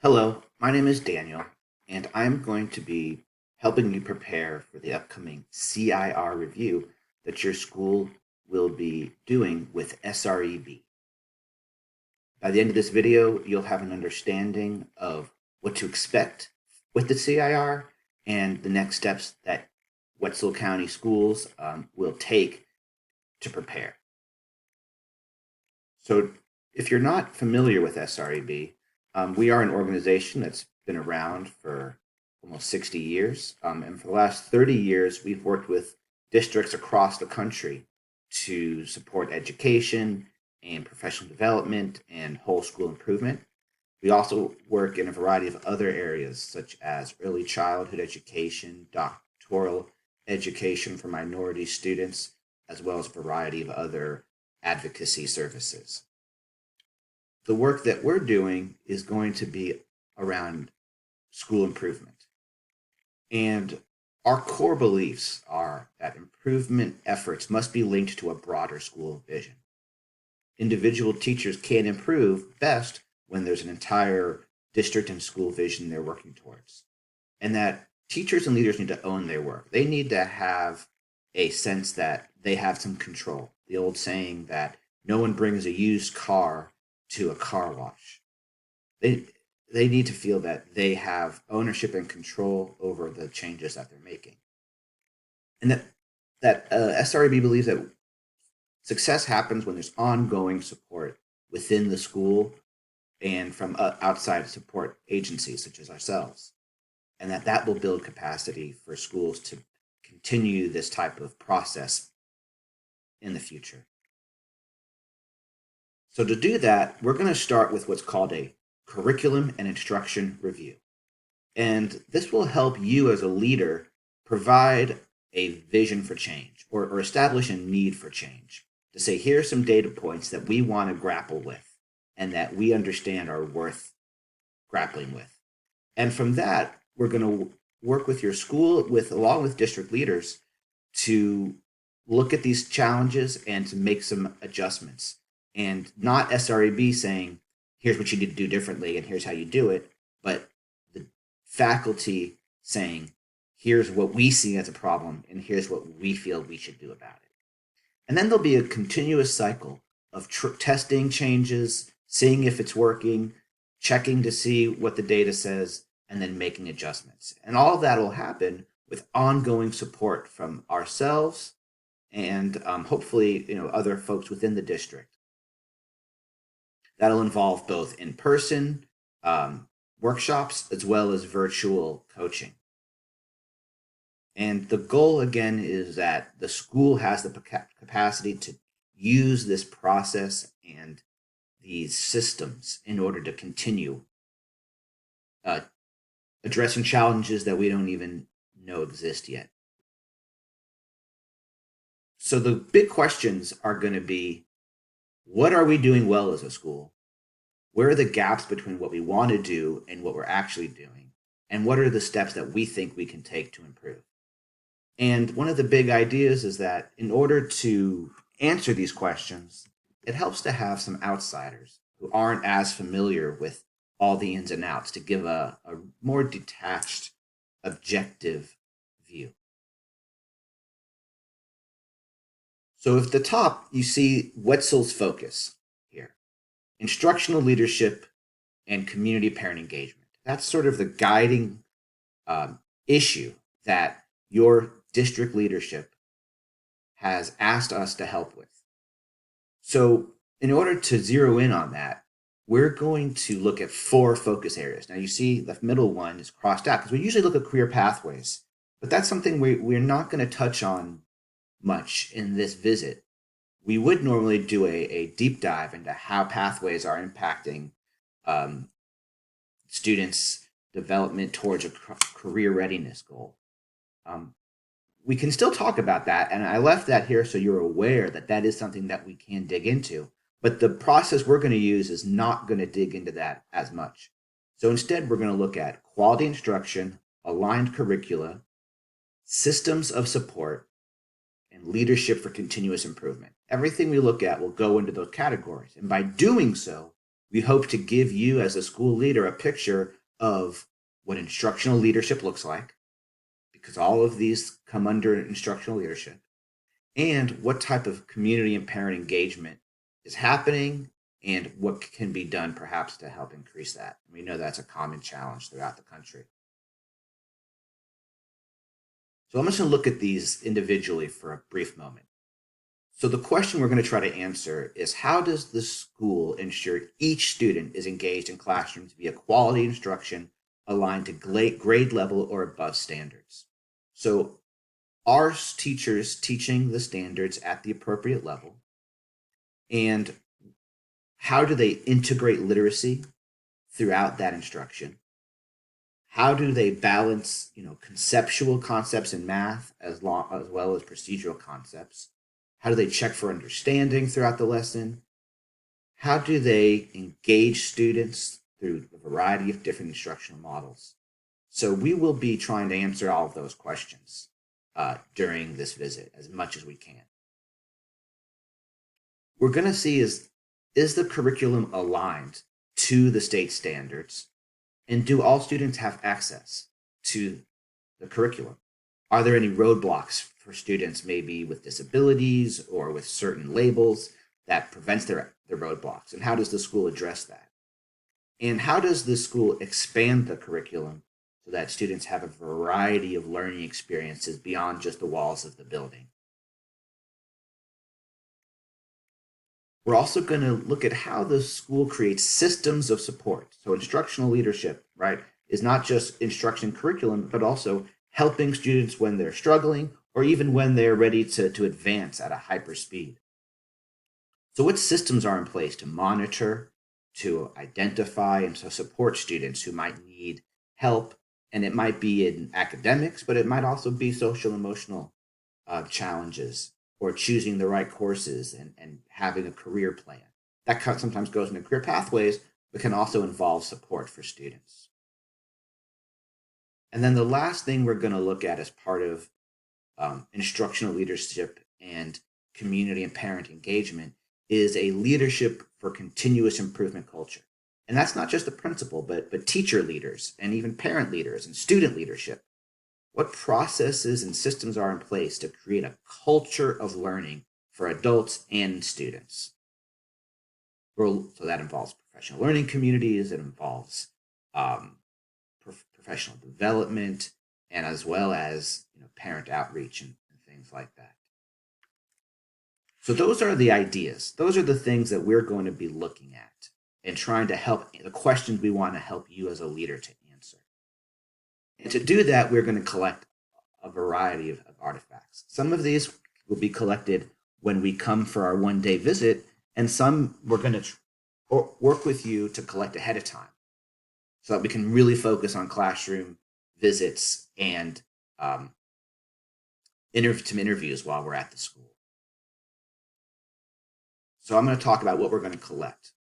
Hello, my name is Daniel, and I'm going to be helping you prepare for the upcoming CIR review that your school will be doing with SREB. By the end of this video, you'll have an understanding of what to expect with the CIR and the next steps that Wetzel County schools will take to prepare. So if you're not familiar with SREB, we are an organization that's been around for almost 60 years. And for the last 30 years, we've worked with districts across the country to support education and professional development and whole school improvement. We also work in a variety of other areas, such as early childhood education, doctoral education for minority students, as well as a variety of other advocacy services. The work that we're doing is going to be around school improvement. And our core beliefs are that improvement efforts must be linked to a broader school vision. Individual teachers can improve best when there's an entire district and school vision they're working towards. And that teachers and leaders need to own their work. They need to have a sense that they have some control. The old saying that no one brings a used car to a car wash. They need to feel that they have ownership and control over the changes that they're making. And that SREB believes that success happens when there's ongoing support within the school and from outside support agencies such as ourselves. And that will build capacity for schools to continue this type of process in the future. So to do that, we're going to start with what's called a curriculum and instruction review. And this will help you as a leader provide a vision for change or establish a need for change. To say, here are some data points that we want to grapple with and that we understand are worth grappling with. And from that, we're going to work with your school along with district leaders to look at these challenges and to make some adjustments. And not SREB saying, here's what you need to do differently and here's how you do it, but the faculty saying, here's what we see as a problem and here's what we feel we should do about it. And then there'll be a continuous cycle of testing changes, seeing if it's working, checking to see what the data says, and then making adjustments. And all of that will happen with ongoing support from ourselves and hopefully other folks within the district. That'll involve both in-person workshops as well as virtual coaching. And the goal, again, is that the school has the capacity to use this process and these systems in order to continue addressing challenges that we don't even know exist yet. So the big questions are going to be, what are we doing well as a school? Where are the gaps between what we want to do and what we're actually doing? And what are the steps that we think we can take to improve? And one of the big ideas is that in order to answer these questions, it helps to have some outsiders who aren't as familiar with all the ins and outs to give a more detached, objective view. So at the top, you see Wetzel's focus here: instructional leadership and community parent engagement. That's sort of the guiding issue that your district leadership has asked us to help with. So in order to zero in on that, we're going to look at 4 focus areas. Now you see the middle one is crossed out because we usually look at career pathways, but that's something we're not going to touch on much in this visit. We would normally do a deep dive into how pathways are impacting students' development towards a career readiness goal. We can still talk about that, and I left that here so you're aware that that is something that we can dig into, but the process we're going to use is not going to dig into that as much. So instead, we're going to look at quality instruction, aligned curricula, systems of support, and leadership for continuous improvement. Everything we look at will go into those categories, and by doing so, We hope to give you as a school leader a picture of what instructional leadership looks like, because all of these come under instructional leadership, and what type of community and parent engagement is happening and what can be done perhaps to help increase that. We know that's a common challenge throughout the country. So I'm just going to look at these individually for a brief moment. So the question we're going to try to answer is, how does the school ensure each student is engaged in classrooms via quality instruction aligned to grade level or above standards? So are teachers teaching the standards at the appropriate level? And how do they integrate literacy throughout that instruction? How do they balance, conceptual concepts in math as well as procedural concepts? How do they check for understanding throughout the lesson? How do they engage students through a variety of different instructional models? So we will be trying to answer all of those questions during this visit as much as we can. We're going to see is the curriculum aligned to the state standards? And do all students have access to the curriculum? Are there any roadblocks for students maybe with disabilities or with certain labels that prevents their roadblocks? And how does the school address that? And how does the school expand the curriculum so that students have a variety of learning experiences beyond just the walls of the building? We're also going to look at how the school creates systems of support. So instructional leadership, right, is not just instruction curriculum, but also helping students when they're struggling or even when they're ready to advance at a hyper speed. So what systems are in place to monitor, to identify, and to support students who might need help? And it might be in academics, but it might also be social emotional challenges, or choosing the right courses and having a career plan. That sometimes goes into career pathways, but can also involve support for students. And then the last thing we're going to look at as part of instructional leadership and community and parent engagement is a leadership for continuous improvement culture. And that's not just the principal, but teacher leaders and even parent leaders and student leadership. What processes and systems are in place to create a culture of learning for adults and students? So that involves professional learning communities, it involves professional development, and as well as parent outreach and things like that. So those are the ideas. Those are the things that we're going to be looking at and trying to help, the questions we want to help you as a leader to answer. And to do that, we're going to collect a variety of artifacts. Some of these will be collected when we come for our one-day visit, and some we're going to work with you to collect ahead of time so that we can really focus on classroom visits and interviews while we're at the school. So I'm going to talk about what we're going to collect.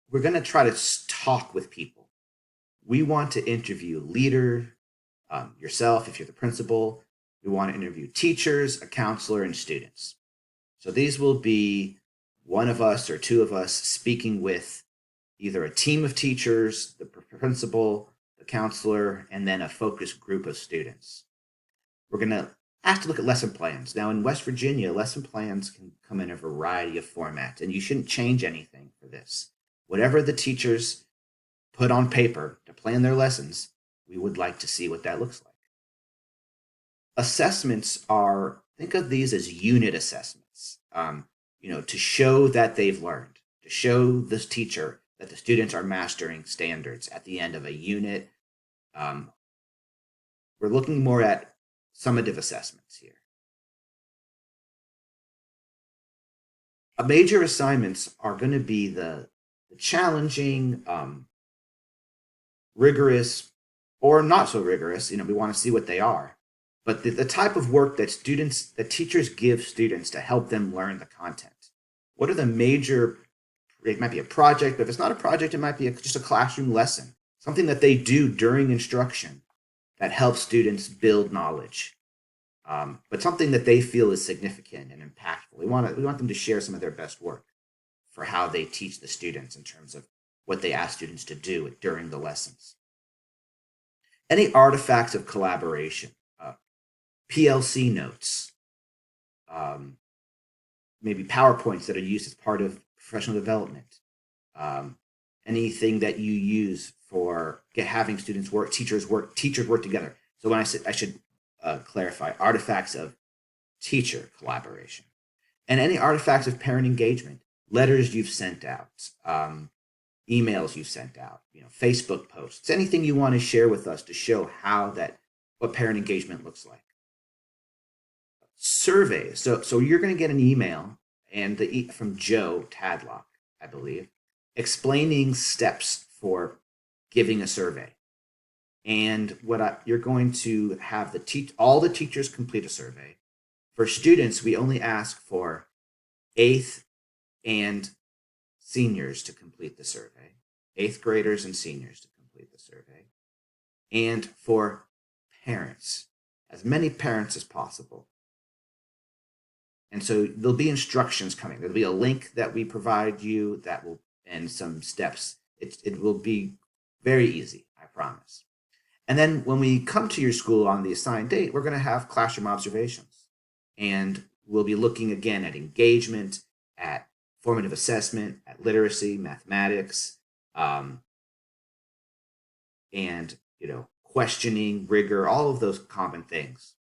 We're going to try to talk with people. We want to interview leader, yourself if you're the principal. We want to interview teachers, a counselor, and students. So these will be one of us or two of us speaking with either a team of teachers, the principal, the counselor, and then a focused group of students. We're going to have to look at lesson plans. Now in West Virginia, lesson plans can come in a variety of formats, and you shouldn't change anything for this. Whatever the teachers put on paper to plan their lessons, we would like to see what that looks like. Assessments are, think of these as unit assessments, to show that they've learned, to show this teacher that the students are mastering standards at the end of a unit. We're looking more at summative assessments here. Major assignments are going to be the challenging, rigorous, or not so rigorous. We want to see what they are. But the type of work that teachers give students to help them learn the content. What are the major, it might be a project, but if it's not a project, it might be just a classroom lesson, something that they do during instruction that helps students build knowledge, but something that they feel is significant and impactful. We want them to share some of their best work for how they teach the students in terms of what they ask students to do during the lessons. Any artifacts of collaboration, PLC notes, maybe PowerPoints that are used as part of professional development, anything that you use for having students work, teachers work together. So when I said, I should clarify, artifacts of teacher collaboration, and any artifacts of parent engagement, letters you've sent out, emails you've sent out, Facebook posts, anything you want to share with us to show what parent engagement looks like. Surveys. So you're going to get an email from Joe Tadlock, I believe, explaining steps for giving a survey. And you're going to have all the teachers complete a survey. For students, we only ask for 8th and seniors to complete the survey, 8th graders and seniors to complete the survey. And for parents, as many parents as possible. And so there'll be instructions coming. There'll be a link that we provide you and some steps. It will be very easy, I promise. And then when we come to your school on the assigned date, we're going to have classroom observations. And we'll be looking again at engagement, at formative assessment, at literacy, mathematics, and questioning, rigor, all of those common things.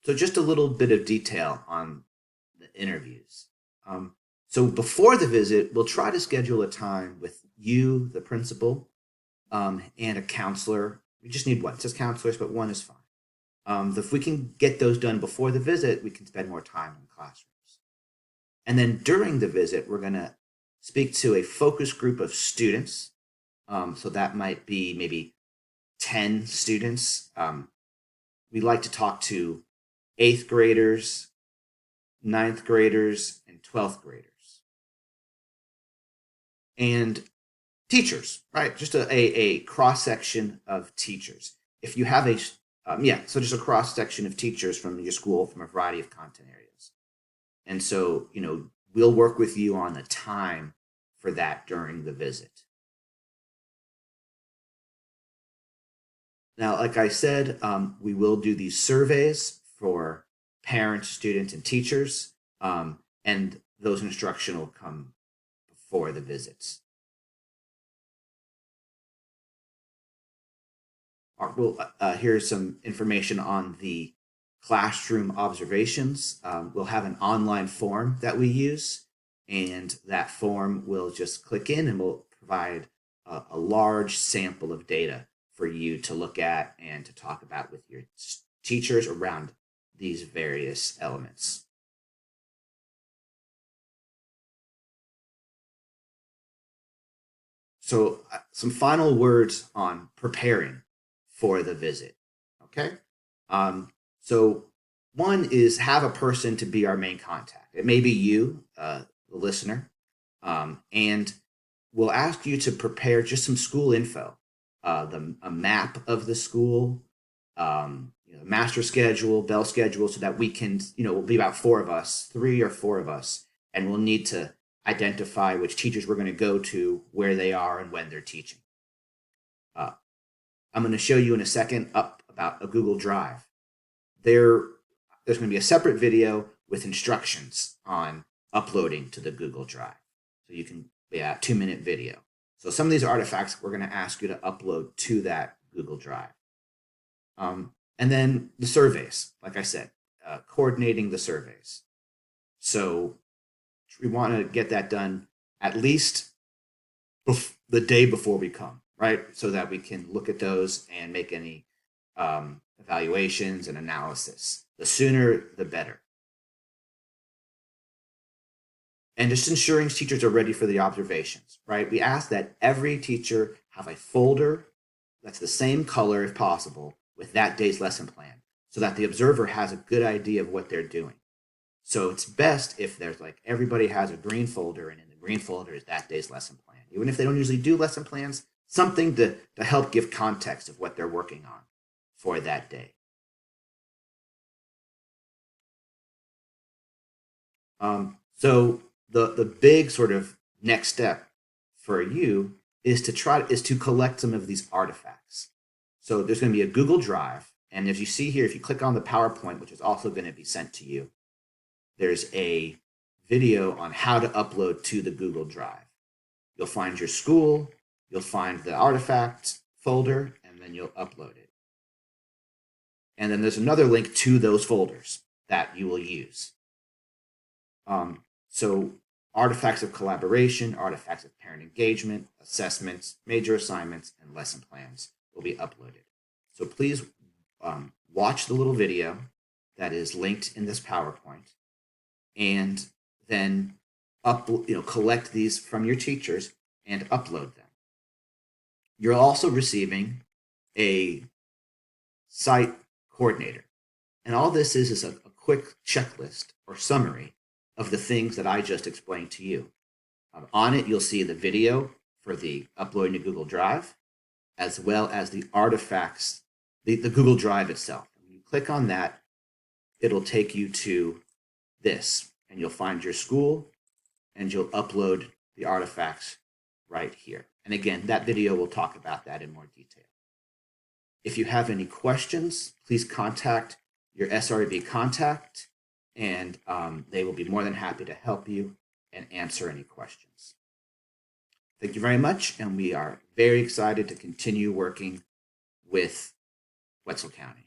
So just a little bit of detail on the interviews. So before the visit, we'll try to schedule a time with you, the principal, and a counselor. We just need one. It says counselors, but one is fine. If we can get those done before the visit, we can spend more time in classrooms. And then during the visit, we're going to speak to a focus group of students. So that might be maybe 10 students. We like to talk to 8th graders, 9th graders, and 12th graders. And teachers, right? Just a cross-section of teachers. If you have so just a cross-section of teachers from your school from a variety of content areas. And so, we'll work with you on the time for that during the visit. Now, like I said, we will do these surveys for parents, students, and teachers, and those instruction will come before the visits. Here's some information on the classroom observations. We'll have an online form that we use, and that form will just click in and we'll provide a large sample of data for you to look at and to talk about with your teachers around these various elements. So some final words on preparing for the visit, okay? So one is have a person to be our main contact. It may be you, the listener, and we'll ask you to prepare just some school info, a map of the school, master schedule, bell schedule, so that we can, we'll be about 4 of us, 3 or 4 of us, and we'll need to identify which teachers we're going to go to, where they are, and when they're teaching. I'm going to show you in a second about a Google Drive. There's going to be a separate video with instructions on uploading to the Google Drive. So you can, 2-minute video. So some of these artifacts we're going to ask you to upload to that Google Drive. And then the surveys, like I said, coordinating the surveys. So we want to get that done at least the day before we come, right? So that we can look at those and make any evaluations and analysis. The sooner, the better. And just ensuring teachers are ready for the observations, right? We ask that every teacher have a folder that's the same color if possible with that day's lesson plan so that the observer has a good idea of what they're doing. So it's best if there's everybody has a green folder, and in the green folder is that day's lesson plan. Even if they don't usually do lesson plans, something to help give context of what they're working on for that day. So the big sort of next step for you is to collect some of these artifacts. So there's going to be a Google Drive, and as you see here, if you click on the PowerPoint, which is also going to be sent to you, there's a video on how to upload to the Google Drive. You'll find your school, you'll find the artifact folder, and then you'll upload it. And then there's another link to those folders that you will use. So artifacts of collaboration, artifacts of parent engagement, assessments, major assignments, and lesson plans will be uploaded. So please watch the little video that is linked in this PowerPoint, and then collect these from your teachers and upload them. You're also receiving a site coordinator. And all this is a quick checklist or summary of the things that I just explained to you. On it, you'll see the video for the uploading to Google Drive, as well as the artifacts, the Google Drive itself. When you click on that, it'll take you to this, and you'll find your school, and you'll upload the artifacts right here. And again, that video will talk about that in more detail. If you have any questions, please contact your SREB contact, and they will be more than happy to help you and answer any questions. Thank you very much, and we are very excited to continue working with Wetzel County.